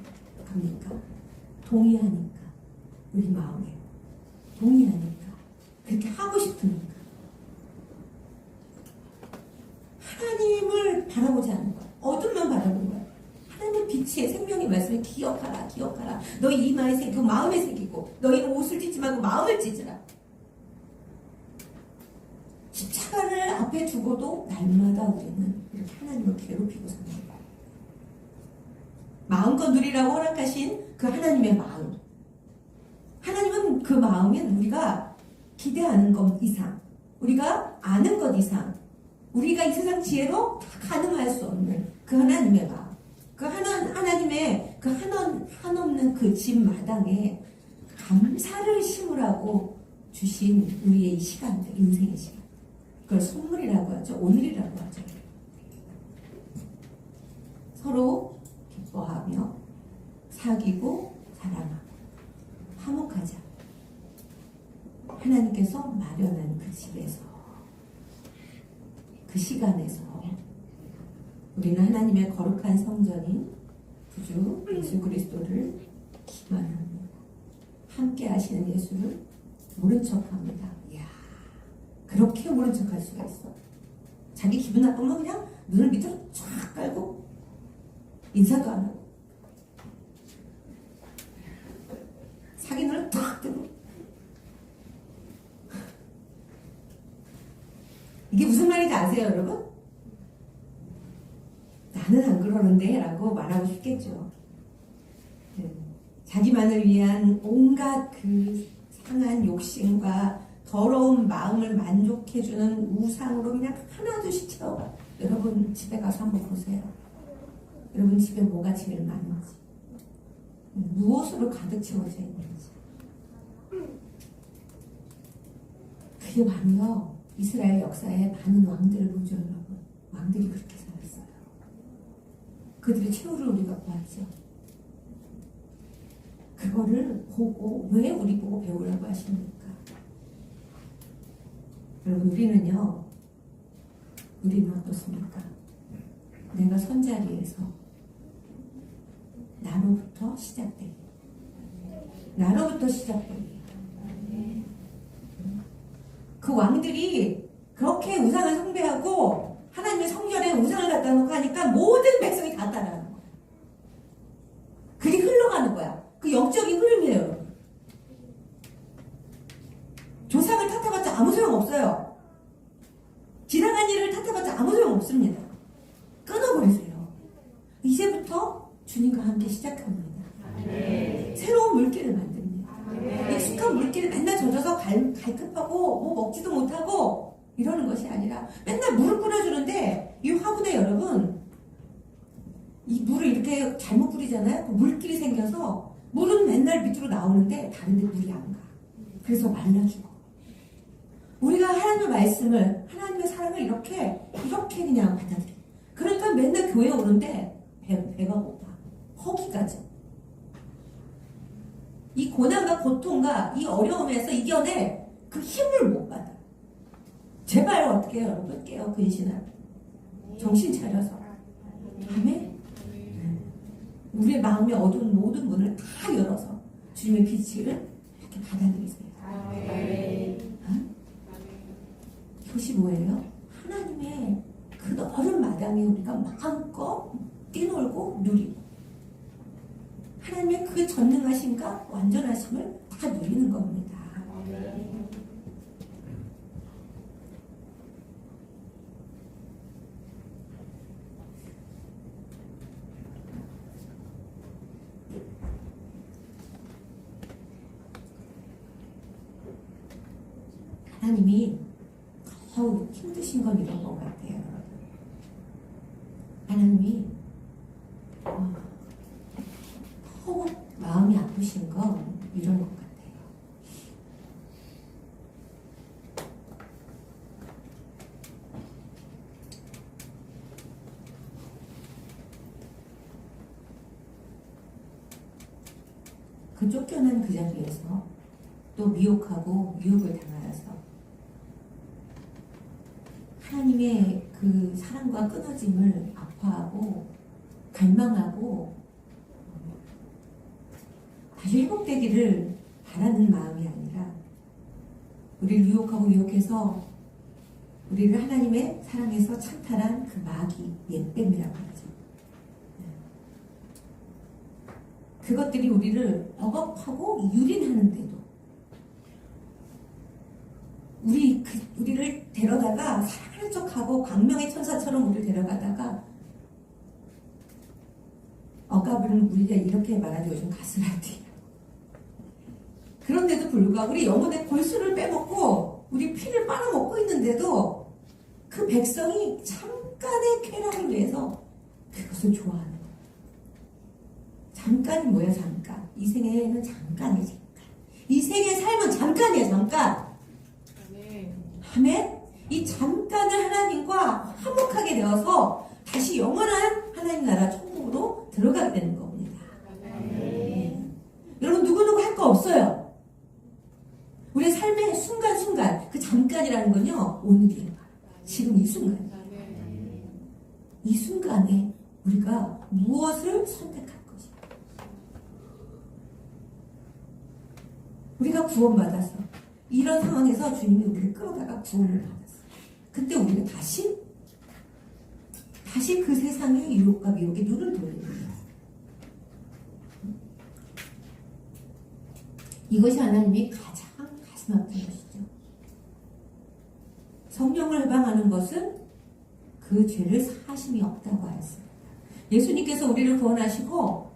겁니까? 동의하니까. 우리 마음에. 동의하니까. 그렇게 하고 싶으니까. 하나님을 바라보지 않는 거야. 어둠만 바라보는 거야. 하나님의 빛의 생명의 말씀을 기억하라, 기억하라. 너희 이마에 새기고 마음에 새기고 너희는 옷을 찢지 말고 마음을 찢으라. 십자가를 앞에 두고도 날마다 우리는 이렇게 하나님을 괴롭히고 사는 거야. 마음껏 누리라고 허락하신 그 하나님의 마음. 하나님은 그 마음은 우리가 기대하는 것 이상, 우리가 아는 것 이상, 우리가 이 세상 지혜로 다 가능할 수 없는 그 하나님의 마음. 그 하나님의 그 한없는 그 집 마당에 감사를 심으라고 주신 우리의 이 시간들, 인생의 시간. 그걸 선물이라고 하죠. 오늘이라고 하죠. 서로 기뻐하며 사귀고 사랑하고 화목하자. 하나님께서 마련한 그 집에서, 그 시간에서 우리는 하나님의 거룩한 성전인 구주 예수 그리스도를 기만합니다. 함께 하시는 예수를 모른 척합니다. 이야, 그렇게 모른 척할 수가 있어. 자기 기분 나쁘면 그냥 눈을 밑으로 쫙 깔고 인사도 안 하고 자기 눈을 탁 뜨고. 이게 무슨 말인지 아세요, 여러분? 나는 안 그러는데 라고 말하고 싶겠죠. 자기만을 위한 온갖 그 상한 욕심과 더러운 마음을 만족해주는 우상으로 그냥 하나둘씩 채워가. 여러분 집에 가서 한번 보세요. 여러분 집에 뭐가 제일 많은지, 무엇으로 가득 채워져 있는지. 그게 바로요, 이스라엘 역사의 많은 왕들을 보죠, 여러분. 왕들이 그렇게 살았어요. 그들의 최후를 우리가 보았죠. 그거를 보고 왜 우리 보고 배우라고 하십니까? 여러분, 우리는 어떻습니까? 내가 선자리에서 나로부터 시작되기. 그 왕들이 그렇게 우상을 숭배하고 하나님의 성전에 우상을 갖다 놓고 하니까 모든 백성이 다 따라하는 거야. 그게 흘러가는 거야. 그 영적인 흐름이에요, 여러분. 조상을 탓해봤자 아무 소용 없어요. 지나간 일을 탓해봤자 아무 소용 없습니다. 끊어버리세요. 이제부터 주님과 함께 시작합니다. 새로운 물길을 만듭니다. 익숙한 물길을 맨날 젖어서 갈급하고 뭐 먹지도 못하고 이러는 것이 아니라 맨날 물을 뿌려주는데, 이 화분에 여러분 이 물을 이렇게 잘못 뿌리잖아요. 그 물길이 생겨서 물은 맨날 밑으로 나오는데 다른 데 물이 안 가. 그래서 말라 죽어. 우리가 하나님의 말씀을, 하나님의 사랑을 이렇게 그냥 받아들여. 그러니까 맨날 교회 오는데 배가 고파. 허기가 져. 이 고난과 고통과 이 어려움에서 이겨낼 그 힘을 못 받아. 제발 어떻게 해요, 여러분? 깨어 근신하고 정신 차려서. 아멘. 우리의 마음에 어두운 모든 문을 다 열어서 주님의 빛을 이렇게 받아들이세요. 이것이 뭐예요? 하나님의 그 넓은 마당에 우리가 마음껏 뛰놀고 누리고, 하나님의 그 전능하심과 완전하심을 다 누리는 겁니다. 하나님이 더욱 힘드신 건 이런 것 같아요, 여러분. 하나님이 더욱 마음이 아프신 건 이런 것 같아요. 그 쫓겨난 그 자리에서 또 미혹하고 유혹을 당하여서 하나님의 그 사랑과 끊어짐을 아파하고 갈망하고 다시 회복되기를 바라는 마음이 아니라 우리를 유혹하고 유혹해서 우리를 하나님의 사랑에서 찬탈한 그 마귀, 옛뱀이라고 하죠. 그것들이 우리를 억압하고 유린하는데도 우리를 데려다가 사랑하는 척하고 광명의 천사처럼 우리를 데려가다가 억압은 우리가 이렇게 말하죠. 요즘 가스라이팅. 그런데도 불구하고 우리 영혼의 골수를 빼먹고 우리 피를 빨아먹고 있는데도 그 백성이 잠깐의 쾌락을 위해서 그것을 좋아하는 거예요. 잠깐이 뭐야 잠깐. 이 생애는 잠깐이에요 잠깐. 이 생애의 삶은 잠깐이에요 잠깐. 아멘. 이 잠깐을 하나님과 화목하게 되어서 다시 영원한 하나님 나라 천국으로 들어가게 되는 겁니다. 여러분 누구누구 할 거 없어요. 우리의 삶의 순간순간 그 잠깐이라는 건요 오늘이에요. 지금 이 순간. 이 순간에 우리가 무엇을 선택할 것이. 우리가 구원받아서 이런 상황에서 주님이 우리를 끌어다가 구원을 받았어요. 그때 우리가 다시 그 세상의 유혹과 미혹에 눈을 돌리는 거예요. 이것이 하나님이 가장 가슴 아픈 것이죠. 성령을 해방하는 것은 그 죄를 사심이 없다고 하였습니다. 예수님께서 우리를 구원하시고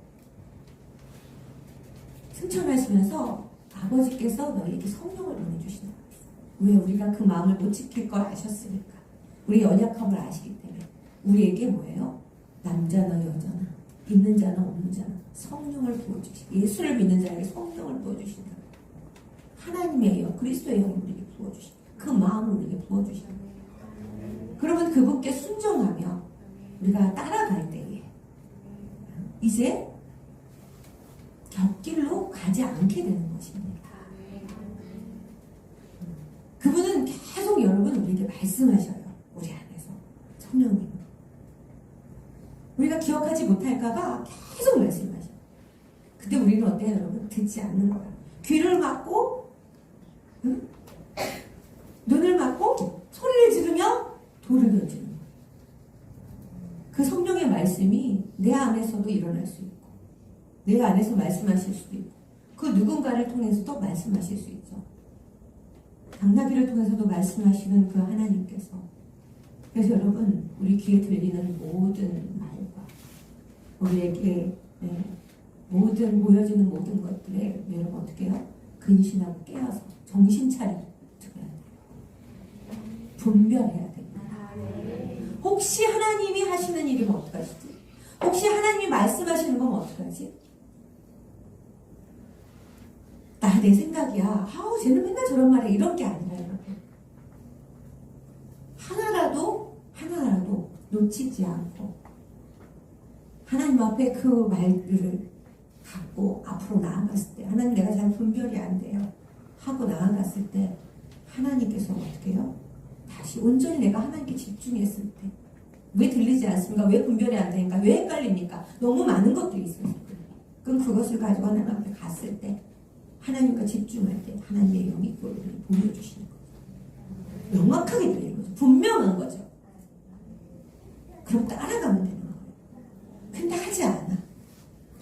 승천하시면서 아버지께서 너희에게 성령을 보내주신다고 했어요. 왜? 우리가 그 마음을 못 지킬 걸 아셨으니까. 우리 연약함을 아시기 때문에. 우리에게 뭐예요? 남자나 여자나 있는 자나 없는 자나 성령을 부어주시고 예수를 믿는 자에게 성령을 부어주신다. 하나님의 영, 그리스도의 영을 우리에게 부어주신다. 그 마음을 우리에게 부어주신다. 그러면 그분께 순종하며 우리가 따라갈 때에 이제 곁길로 가지 않게 되는 것입니다. 그분은 계속 여러분 우리에게 말씀하셔요. 우리 안에서 성령님. 우리가 기억하지 못할까봐 계속 말씀하셔요. 근데 우리는 어때요 여러분? 듣지 않는 거야. 귀를 막고 응? 눈을 막고 소리를 지르며 돌을 던지는 거야. 그 성령의 말씀이 내 안에서도 일어날 수 있고 내 안에서 말씀하실 수도 있고 그 누군가를 통해서도 말씀하실 수 있죠. 당나귀를 통해서도 말씀하시는 그 하나님께서. 그래서 여러분 우리 귀에 들리는 모든 말과 우리에게 모든 보여지는 모든 것들에 여러분 어떻게 해요? 근신하고 깨어서 정신 차리고 들어야 돼요. 분별해야 됩니다. 혹시 하나님이 하시는 일이면 어떡하시지? 혹시 하나님이 말씀하시는 건 어떡하지? 내 생각이야. 아우 쟤는 맨날 저런 말해. 이런 게 아니라 여러분. 하나라도 놓치지 않고 하나님 앞에 그 말들을 갖고 앞으로 나아갔을 때 하나님 내가 잘 분별이 안 돼요. 하고 나아갔을 때 하나님께서 어떻게 해요? 다시 온전히 내가 하나님께 집중했을 때 왜 들리지 않습니까? 왜 분별이 안 되니까? 왜 헷갈립니까? 너무 많은 것들이 있어요. 그럼 그것을 가지고 하나님 앞에 갔을 때 하나님과 집중할 때 하나님의 영이 그걸 보여주시는 거죠. 명확하게 들리는 거죠. 분명한 거죠. 그럼 따라가면 되는 거예요. 근데 하지 않아.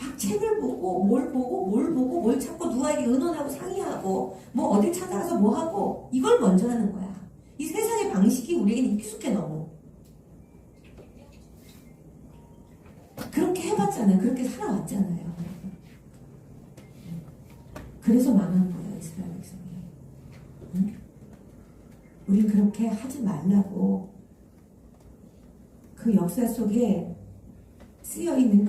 막 책을 보고 뭘 찾고 누구에게 의논하고 상의하고 뭐 어딜 찾아가서 뭐 하고 이걸 먼저 하는 거야. 이 세상의 방식이 우리에게는 익숙해 너무. 그렇게 해봤잖아요. 그렇게 살아왔잖아요. 그래서 망한 거예요. 이스라엘 백성이. 응? 우리 그렇게 하지 말라고. 그 역사 속에 쓰여있는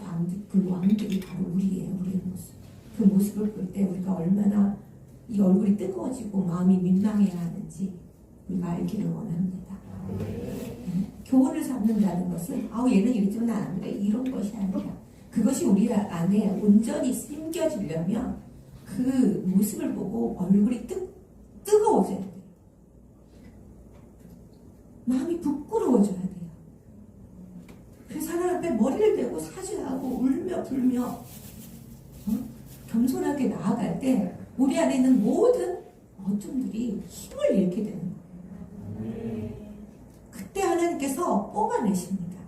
그 왕들이 바로 우리예요. 우리의 모습. 그 모습을 볼 때 우리가 얼마나 이 얼굴이 뜨거워지고 마음이 민망해야 하는지 우리가 알기를 원합니다. 교훈을 삼는다는 것은 얘는 이랬지만 난 안 그래. 이런 것이 아니라 그것이 우리 안에 온전히 심겨지려면 그 모습을 보고 얼굴이 뜨거워져야 돼요. 마음이 부끄러워져야 돼요. 그래서 들며 겸손하게 나아갈 때 우리 안에 있는 모든 어둠들이 힘을 잃게 되는 거예요. 그때 하나님께서 뽑아내십니다.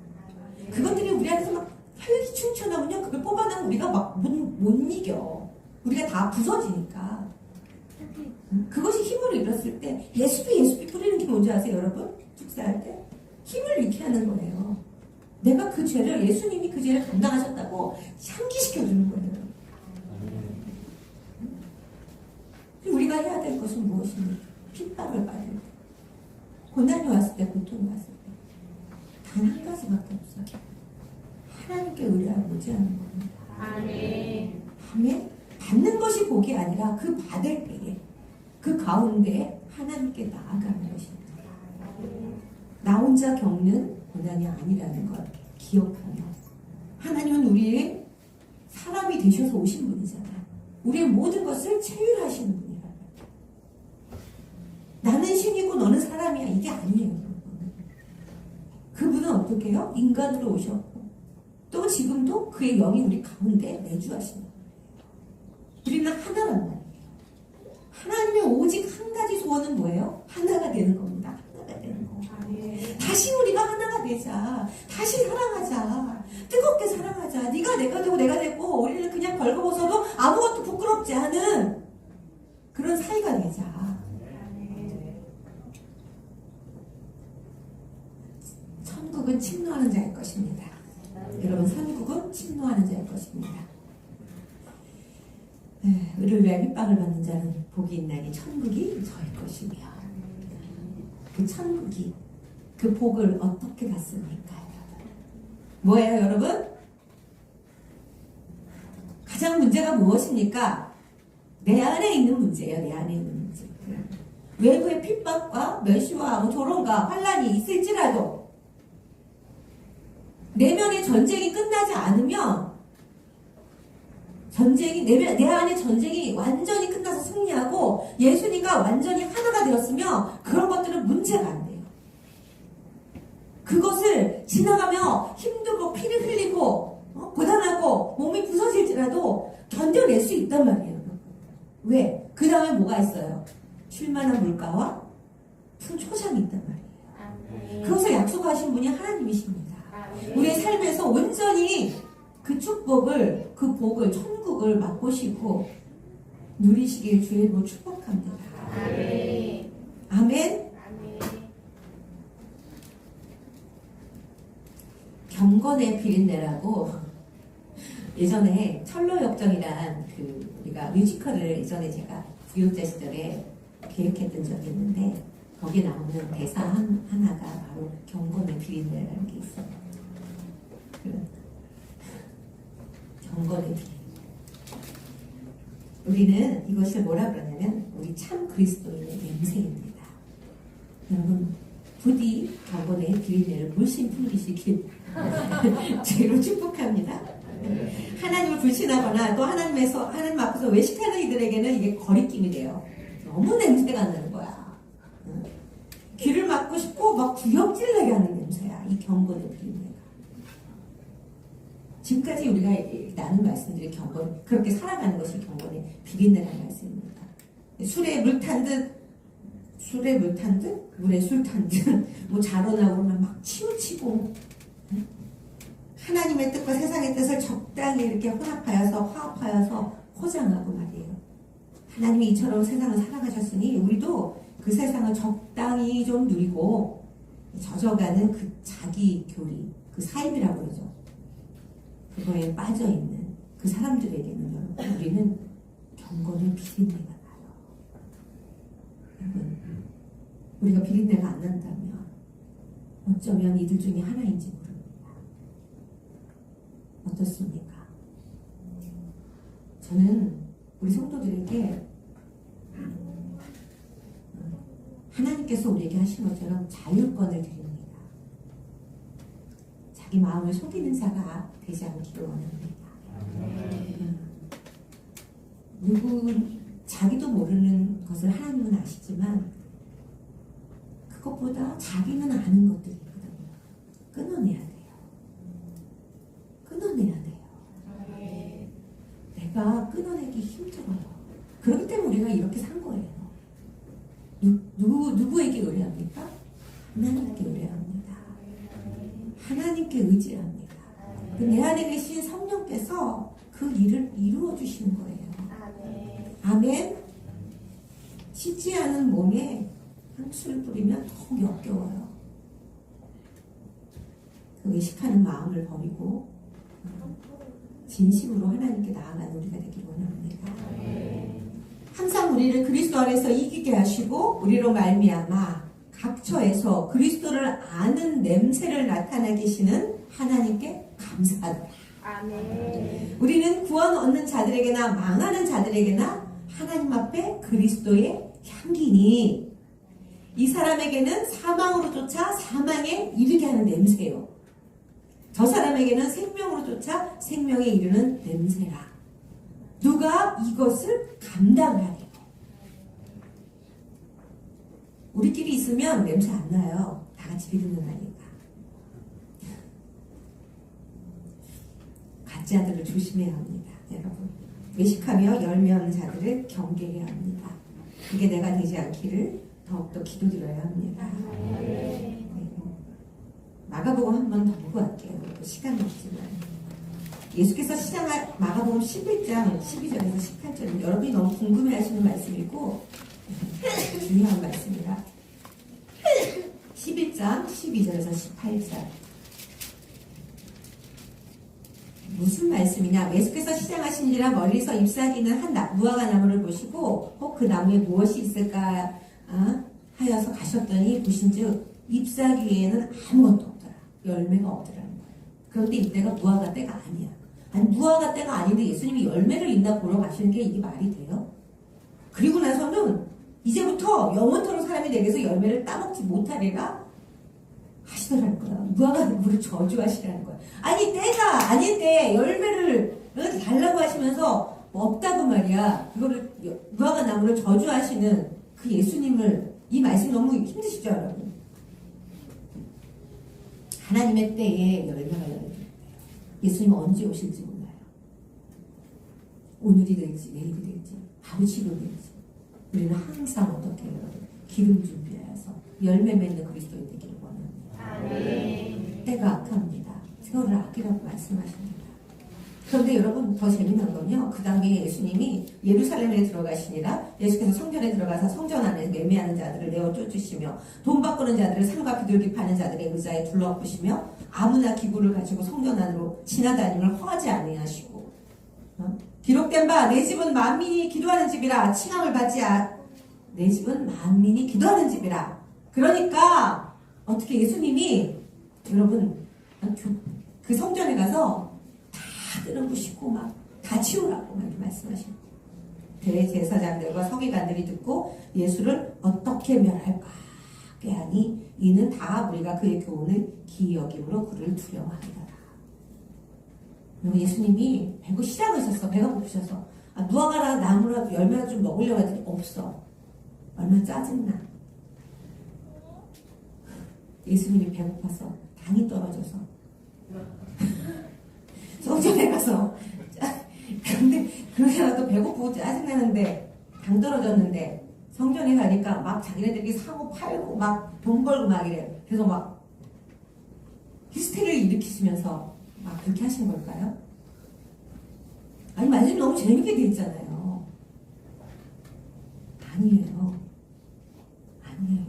그것들이 우리 안에서 막 혈기 충천하면요, 그걸 뽑아내면 우리가 막 못 이겨. 우리가 다 부서지니까. 그것이 힘을 잃었을 때 예수비 뿌리는 게 뭔지 아세요, 여러분? 축사할 때 힘을 잃게 하는 거예요. 내가 그 죄를, 예수님이 그 죄를 감당하셨다고 상기시켜주는 거예요. 우리가 해야 될 것은 무엇입니까? 핍박을 받을 때, 고난이 왔을 때, 고통이 왔을 때 단 한 가지밖에 없어요. 하나님께 의뢰하고 의지하는 겁니다. 아멘. 아멘. 받는 것이 복이 아니라 그 받을 때에 그 가운데 하나님께 나아가는 것입니다. 나 혼자 겪는 고난이 아니라는 걸 기억하며, 하나님은 우리의 사람이 되셔서 오신 분이잖아요. 우리의 모든 것을 체휼하시는 분이라는 거예요. 나는 신이고 너는 사람이야, 이게 아니에요, 여러분. 그분은 어떻게 해요? 인간으로 오셨고 또 지금도 그의 영이 우리 가운데 내주하시는 거예요. 우리는 하나란 말이에요. 하나님의 오직 한 가지 소원은 뭐예요? 하나가 되는 겁니다. 하나가 되는 거. 다시 우리가 하나가 되자. 다시 사랑하자. 뜨겁게 사랑하자. 네가 내가 되고 내가 되고 우리는 그냥 벌거벗어도 아무것도 부끄럽지 않은 그런 사이가 되자. 천국은 침노하는 자일 것입니다. 여러분, 천국은 침노하는 자일 것입니다. 의를 위하여 핍박을 받는 자는 복이 있나니 천국이 저일 것이며, 그 천국이, 그 복을 어떻게 받습니까? 뭐예요, 여러분? 가장 문제가 무엇입니까? 내 안에 있는 문제예요. 내 안에 있는 문제. 외부의 핍박과 멸시와 조롱과 환란이 있을지라도 내면의 전쟁이 끝나지 않으면, 내 안에 전쟁이 완전히 끝나서 승리하고 예수님과 완전히 하나가 되었으며, 그런 것들은 문제가 안 돼요. 그것을 지나가며 힘들고 피를 흘리고 고단하고 몸이 부서질지라도 견뎌낼 수 있단 말이에요. 왜? 그 다음에 뭐가 있어요? 쉴만한 물가와 큰 초장이 있단 말이에요. 그것을 약속하신 분이 하나님이십니다. 우리의 삶에서 온전히 그 축복을, 그 복을, 천국을 맛보시고 누리시길 주의 이름으로 축복합니다. 아멘. 아멘. 경건의 비린내라고 예전에 철로역정이란 우리가 뮤지컬을 예전에 제가 부용자 시절에 기획했던 적이 있는데, 거기에 나오는 대사 하나가 바로 경건의 비린내라는 게 있어요. 경건의 비린내. 우리는 이것을 뭐라 그러냐면 우리 참 그리스도인의 냄새입니다. 여러분, 부디 경건의 비린내를 물씬 풍기시길 죄로 축복합니다. 하나님을 불신하거나 또 하나님 앞에서 외식하는 이들에게는 이게 거리낌이 돼요. 너무 냄새가 나는 거야. 귀를 막고 싶고 막 구역질 내게 하는 냄새야, 이 경건의 비린내가. 지금까지 우리가 나눈 말씀들이 경건, 그렇게 살아가는 것이 경건의 비린내라는 말씀입니다. 술에 물 탄 듯, 물에 술 탄 듯, 뭐 자론하고 막 치우치고, 하나님의 뜻과 세상의 뜻을 적당히 이렇게 혼합하여서 화합하여서 포장하고 말이에요. 하나님이 이처럼 세상을 살아가셨으니 우리도 그 세상을 적당히 좀 누리고 젖어가는 그 자기 교리, 그 삶이라고 그러죠. 그거에 빠져있는 그 사람들에게는 여러분, 우리는 경건의 비린내가 나요. 여러분, 우리가 비린내가 안 난다면 어쩌면 이들 중에 하나인지 모릅니다. 어떻습니까? 저는 우리 성도들에게 하나님께서 우리에게 하신 것처럼 자율권을 드립니다. 자기 마음을 속이는 자가 되지 않기를 원합니다. 자기도 모르는 것을 하나님은 아시지만 그것보다 자기는 아는 것들이 있거든요. 끊어내야 돼요. 내가 끊어내기 힘들어요. 그렇기 때문에 우리가 이렇게 산 거예요. 누구에게 의뢰합니까? 하나님께 의뢰합니다. 하나님께 의지합니다. 내 안에 계신 성령께서 그 일을 이루어 주시는 거예요. 아멘. 씻지 않은 몸에 향수를 뿌리면 더욱 역겨워요. 그 의식하는 마음을 버리고 진심으로 하나님께 나아가는 우리가 되길 원합니다. 항상 우리를 그리스도 안에서 이기게 하시고 우리로 말미암아 각 처에서 그리스도를 아는 냄새를 나타나게 하시는 하나님께 감사하다. 아멘. 우리는 구원 얻는 자들에게나 망하는 자들에게나 하나님 앞에 그리스도의 향기니 이 사람에게는 사망으로 쫓아 사망에 이르게 하는 냄새요. 저 사람에게는 생명으로 쫓아 생명에 이르는 냄새라. 누가 이것을 감당하리요? 우리끼리 있으면 냄새 안 나요. 다 같이 비듬는다니까. 가짜들을 조심해야 합니다. 여러분. 외식하며 열매 없는 자들을 경계해야 합니다. 이게 내가 되지 않기를 더욱더 기도드려야 합니다. 네. 마가복음 한 번 더 보고 할게요. 시간이 없지만. 예수께서 마가복음 11장 12절에서 18절 여러분이 너무 궁금해하시는 말씀이고 중요한 말씀이라 11장 12절에서 18절 무슨 말씀이냐? 예수께서 시장하신지라 멀리서 잎사귀는 한 무화과 나무를 보시고 혹 그 나무에 무엇이 있을까 하여서 가셨더니 보신즉 잎사귀에는 아무것도 없더라. 열매가 없더라는 거예요. 그런데 이때가 무화과 때가 아니야. 아니 무화과 때가 아닌데 예수님이 열매를 잇나 보러 가시는 게 이게 말이 돼요? 그리고 나서는 이제부터 영원토록 사람이 내게서 열매를 따먹지 못하리라 하시더라는 거야. 무화과 나무를 저주하시라는 거야. 아니 때가 아닌데 열매를 달라고 하시면서 없다고 말이야. 그거를 무화과 나무를 저주하시는 그 예수님을 이 말씀 너무 힘드시죠 여러분? 하나님의 때에 열매가 열려요. 예수님은 언제 오실지 몰라요. 오늘이 될지 내일이 될지 바로 지금 될지 우리는 항상 어떻게 해요? 기름 준비하여서 열매 맺는 그리스도인 되기를 원합니다. 아멘. 때가 악합니다. 세월을 아끼라고 말씀하십니다. 그런데 여러분 더 재밌는 건요. 그 다음에 예수님이 예루살렘에 들어가시니라 예수께서 성전에 들어가서 성전 안에 매매하는 자들을 내어 쫓으시며 돈 바꾸는 자들을 상과 비둘기 파는 자들의 의자에 둘러엎으시며 아무나 기구를 가지고 성전 안으로 지나다님을 허하지 아니하시고 기록된 바 내 집은 만민이 기도하는 집이라 칭함을 받지 내 집은 만민이 기도하는 집이라. 그러니까 어떻게 예수님이 여러분 그 성전에 가서 다 끊어부시고 막 다 치우라고 이렇게 말씀하시고 대제사장들과 서기관들이 듣고 예수를 어떻게 멸할까 하니 이는 다 우리가 그의 교훈을 기여김으로 그를 두려워하리라. 예수님이 배고 시작하셨어. 배가 고프셔서 무화과라 나무라도 열매가 좀 먹으려고 했더니 없어. 얼마나 짜증나. 예수님이 배고파서 당이 떨어져서 성전에 가서 근데 그러다가 배고프고 짜증나는데 당 떨어졌는데 성전에 가니까 막 자기네들끼리 사고 팔고 막 돈 벌고 막 이래요. 그래서 막 히스테리를 일으키시면서 막 그렇게 하신 걸까요? 아니 말씀 너무 재밌게 돼 있잖아요. 아니에요. 아니에요.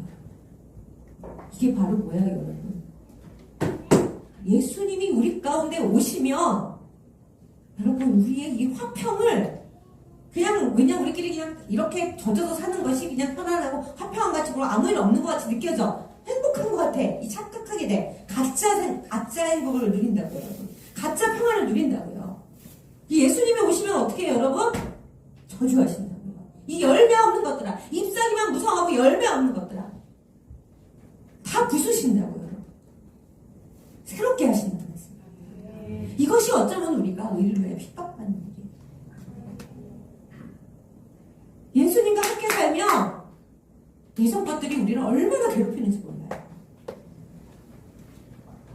이게 바로 뭐예요 여러분? 예수님이 우리 가운데 오시면 여러분 우리의 이 화평을 그냥 우리끼리 그냥 이렇게 젖어서 사는 것이 그냥 편안하고 화평한 같이 보고 아무 일 없는 것 같이 느껴져. 행복한 것 같아. 이 착각하게 돼. 가짜 행복을 누린다고요 여러분. 가짜 평안을 누린다고요. 이 예수님이 오시면 어떻게 해요 여러분? 저주하신다고요. 이 열매 없는 것들아. 잎사귀만 무성하고 열매 없는 것들아. 다 부수신다고요 여러분. 새롭게 하신다는 말씀. 이것이 어쩌면 우리가 의를 핍박받는 일이에요. 예수님과 함께 살면 이성 것들이 우리를 얼마나 괴롭히는지 몰라요.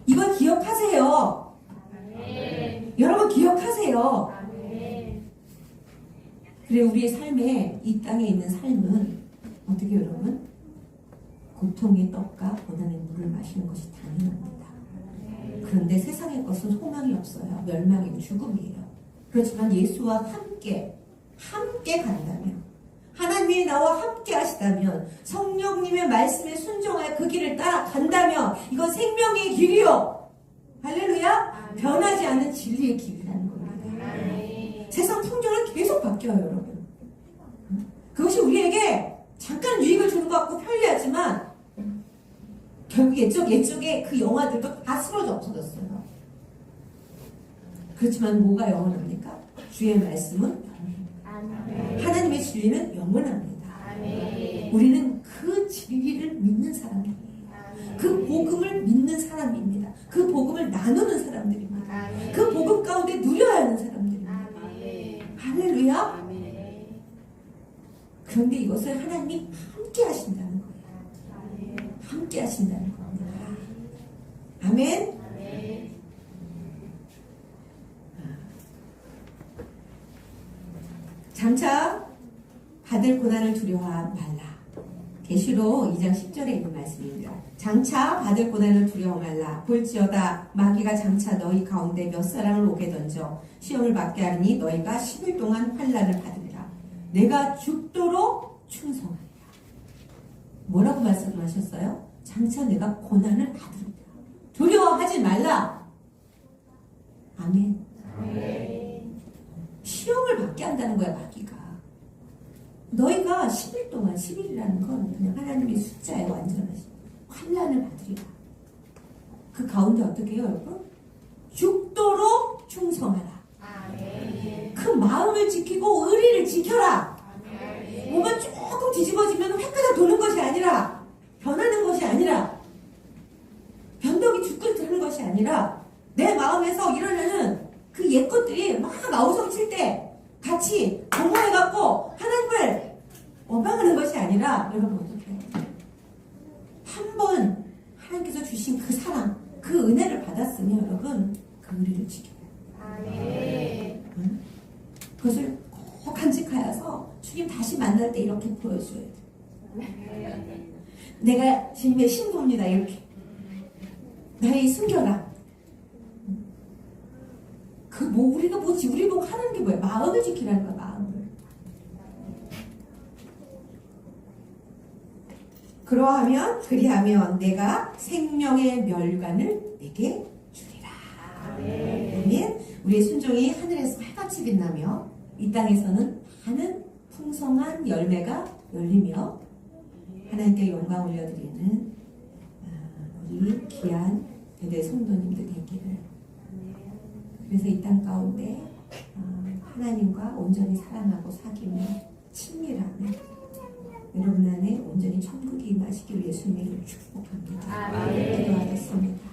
이걸 기억하세요. 아멘. 여러분 기억하세요. 아멘. 그래 우리의 삶에 이 땅에 있는 삶은 어떻게 여러분? 고통의 떡과 고난의 물을 마시는 것이 당연합니다. 그런데 세상의 것은 소망이 없어요. 멸망이고 죽음이에요. 그렇지만 예수와 함께 간다면 하나님이 나와 함께 하시다면 성령님의 말씀에 순종하여 그 길을 따라간다면 이건 생명의 길이요. 할렐루야. 변하지 않는 진리의 길이라는 겁니다. 세상 풍조는 계속 바뀌어요 여러분. 그것이 우리에게 잠깐 유익을 주는 것 같고 편리하지만 결국 옛적에 그 영화들도 다 쓰러져 없어졌어요. 그렇지만 뭐가 영원합니까? 주의 말씀은 하나님의 진리는 영원합니다. 우리는 그 진리를 믿는 사람이에요. 그 복음을 믿는 사람입니다. 그 복음을 나누는 사람들입니다. 그 복음 가운데 누려야 하는 사람들입니다. 할렐루야. 그런데 이것을 하나님이 함께 하신다는 거예요. 함께 하신다는 겁니다. 아멘. 장차 받을 고난을 두려워 말라. 계시록 2장 10절에 있는 말씀입니다. 장차 받을 고난을 두려워 말라. 볼지어다 마귀가 장차 너희 가운데 몇 사람을 오게 던져 시험을 받게 하리니 너희가 10일 동안 환난을 받으리라. 내가 죽도록 충성하리라. 뭐라고 말씀하셨어요? 장차 내가 고난을 받으리라. 두려워하지 말라. 아멘. 시험을 받게 한다는 거야 마귀가. 너희가 10일 동안 10일이라는 건 그냥 하나님의 숫자에 완전하신 환난을 받으리라. 그 가운데 어떻게 해요 여러분? 죽도록 충성하라. 그 마음을 지키고 의리를 지켜라. 몸은 조금 뒤집어지면 획가닥 도는 것이 아니라 변하는 것이 아니라 변덕이 죽고 드는 것이 아니라 내 마음에서 일어나는 그 옛 것들이 막 아우성칠 때 같이 동원해갖고 하나님을 원망하는 것이 아니라 여러분 어떻게 해요? 한번 하나님께서 주신 그 사랑, 그 은혜를 받았으면 여러분 그 의리를 지켜요. 응? 그것을 꼭 간직하여서 주님 다시 만날 때 이렇게 보여줘야 돼. 내가 주님의 신부입니다 이렇게. 나의 숨겨라. 우리가 뭐지? 우리 보고 하는 게 뭐야? 마음을 지키라는 거야, 마음을. 그리하면 내가 생명의 멸관을 내게 주리라. 아멘. 우리의 순종이 하늘에서 해같이 빛나며 이 땅에서는 많은 풍성한 열매가 열리며 하나님께 영광 올려드리는 우리 귀한 대대 성도님들 되기를. 그래서 이 땅 가운데 하나님과 온전히 사랑하고 사귀며 친밀하며 여러분 안에 온전히 천국이 임하시길 예수님을 축복합니다. 기도하겠습니다.